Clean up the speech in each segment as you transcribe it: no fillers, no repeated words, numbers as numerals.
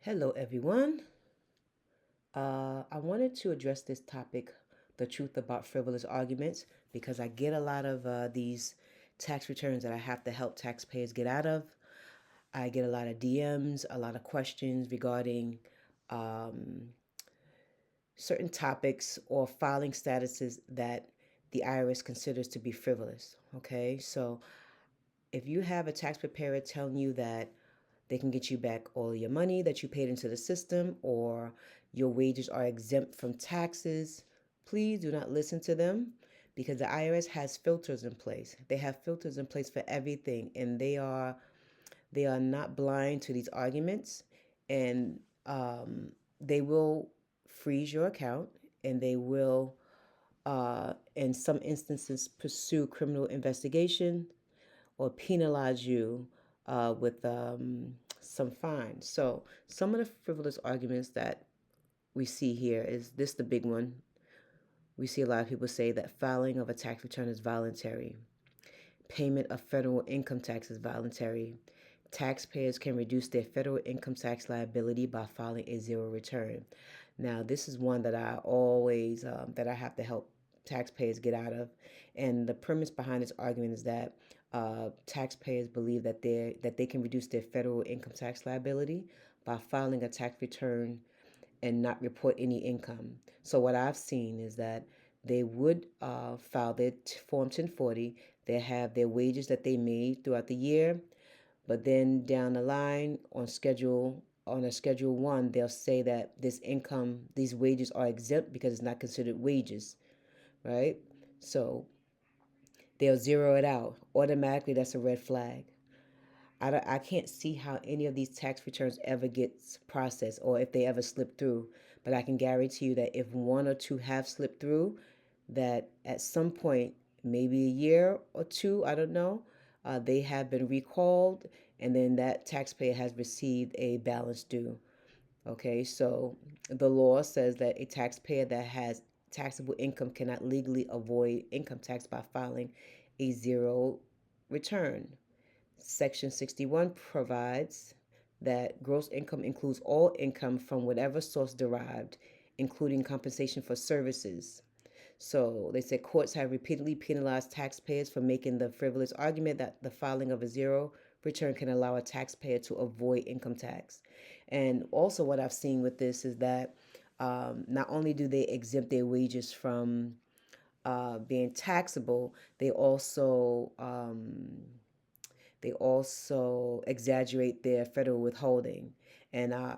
Hello, everyone. I wanted to address this topic, the truth about frivolous arguments, because I get a lot of these tax returns that I have to help taxpayers get out of. I get a lot of DMs, a lot of questions regarding um, certain topics or filing statuses that the IRS considers to be frivolous. Okay, so if you have a tax preparer telling you that they can get you back all your money that you paid into the system, or your wages are exempt from taxes, please do not listen to them because the IRS has filters in place. They have filters in place for everything, and they are not blind to these arguments, and they will freeze your account, and they will, in some instances, pursue criminal investigation or penalize you with some fines. So, some of the frivolous arguments that we see here is this the big one. We see a lot of people say that filing of a tax return is voluntary, payment of federal income tax is voluntary. Taxpayers can reduce their federal income tax liability by filing a zero return. Now, this is one that I always that I have to help taxpayers get out of, and the premise behind this argument is that taxpayers believe that they can reduce their federal income tax liability by filing a tax return and not report any income. So what I've seen is that they would file their Form 1040. They have their wages that they made throughout the year, but then down the line on a schedule one, they'll say that these wages are exempt because it's not considered wages, right? So they'll zero it out. Automatically, that's a red flag. I can't see how any of these tax returns ever gets processed or if they ever slip through. But I can guarantee you that if one or two have slipped through, that at some point, maybe a year or two, I don't know, they have been recalled, and then that taxpayer has received a balance due. Okay, so the law says that a taxpayer that has taxable income cannot legally avoid income tax by filing a zero return. Section 61 provides that gross income includes all income from whatever source derived, including compensation for services. So they said courts have repeatedly penalized taxpayers for making the frivolous argument that the filing of a zero return can allow a taxpayer to avoid income tax. And also, what I've seen with this is that not only do they exempt their wages from being taxable, they also exaggerate their federal withholding, and I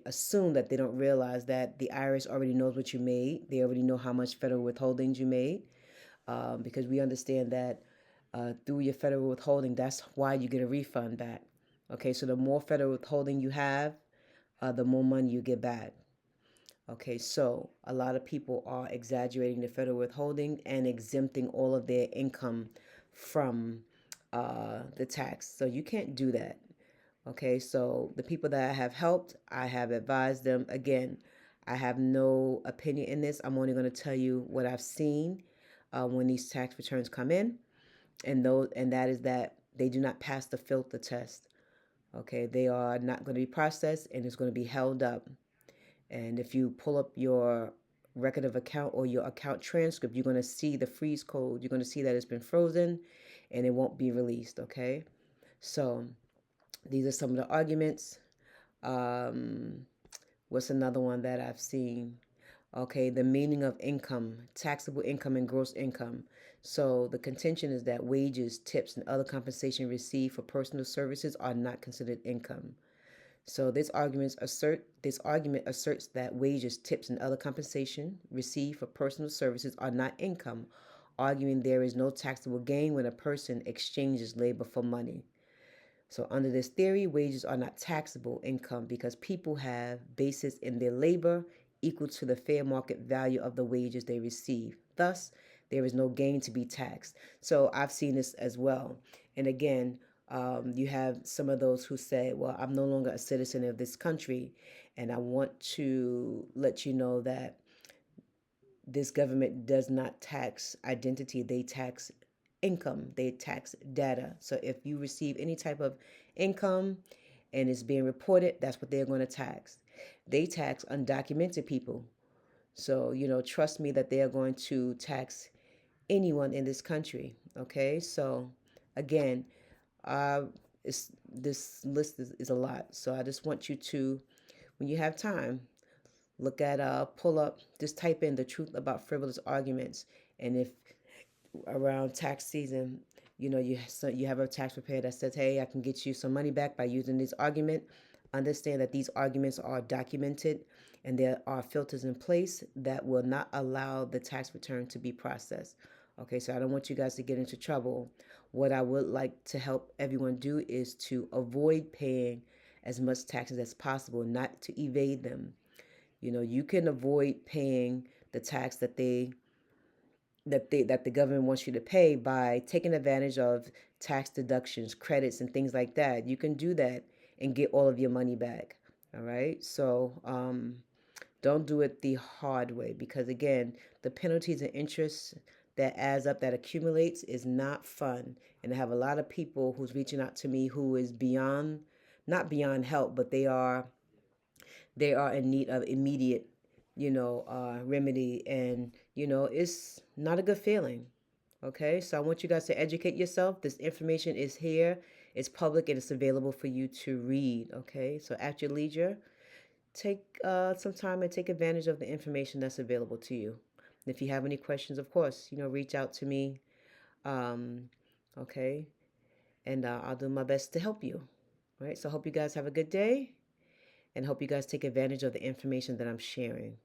assume that they don't realize that the IRS already knows what you made. They already know how much federal withholdings you made, because we understand that through your federal withholding, that's why you get a refund back. Okay, so the more federal withholding you have, the more money you get back. Okay, so a lot of people are exaggerating the federal withholding and exempting all of their income from the tax. So you can't do that. Okay, so the people that I have helped, I have advised them. Again, I have no opinion in this. I'm only going to tell you what I've seen when these tax returns come in, and that is that they do not pass the filter test. Okay, they are not going to be processed, and it's going to be held up. And if you pull up your record of account or your account transcript, you're going to see the freeze code. You're going to see that it's been frozen and it won't be released. Okay. So these are some of the arguments. Um, what's another one that I've seen? Okay, the meaning of income, taxable income, and gross income. So the contention is that wages, tips, and other compensation received for personal services are not considered income. So this argument asserts that wages, tips, and other compensation received for personal services are not income, arguing there is no taxable gain when a person exchanges labor for money. So under this theory, wages are not taxable income because people have basis in their labor equal to the fair market value of the wages they receive. Thus, there is no gain to be taxed. So I've seen this as well. And again, you have some of those who say, well, I'm no longer a citizen of this country, and I want to let you know that this government does not tax identity, they tax income, they tax data. So if you receive any type of income and it's being reported, that's what they're going to tax. They tax undocumented people. So, trust me that they are going to tax anyone in this country. Okay, so again, uh, this list is a lot. So I just want you to, when you have time, look at pull up, just type in the truth about frivolous arguments, and if around tax season, you have a tax preparer that says, "Hey, I can get you some money back by using this argument." Understand that these arguments are documented, and there are filters in place that will not allow the tax return to be processed. Okay, so I don't want you guys to get into trouble. What I would like to help everyone do is to avoid paying as much taxes as possible, not to evade them. You can avoid paying the tax that the government wants you to pay by taking advantage of tax deductions, credits, and things like that. You can do that and get all of your money back. All right. So don't do it the hard way, because again, the penalties and interest that adds up, that accumulates, is not fun. And I have a lot of people who's reaching out to me who is beyond, not beyond help, but they are in need of immediate, remedy, and it's not a good feeling. Okay, so I want you guys to educate yourself. This information is here, it's public, and it's available for you to read. Okay, so at your leisure, take some time and take advantage of the information that's available to you. And if you have any questions, of course, reach out to me. Um, okay, and I'll do my best to help you. All right, so I hope you guys have a good day, and hope you guys take advantage of the information that I'm sharing.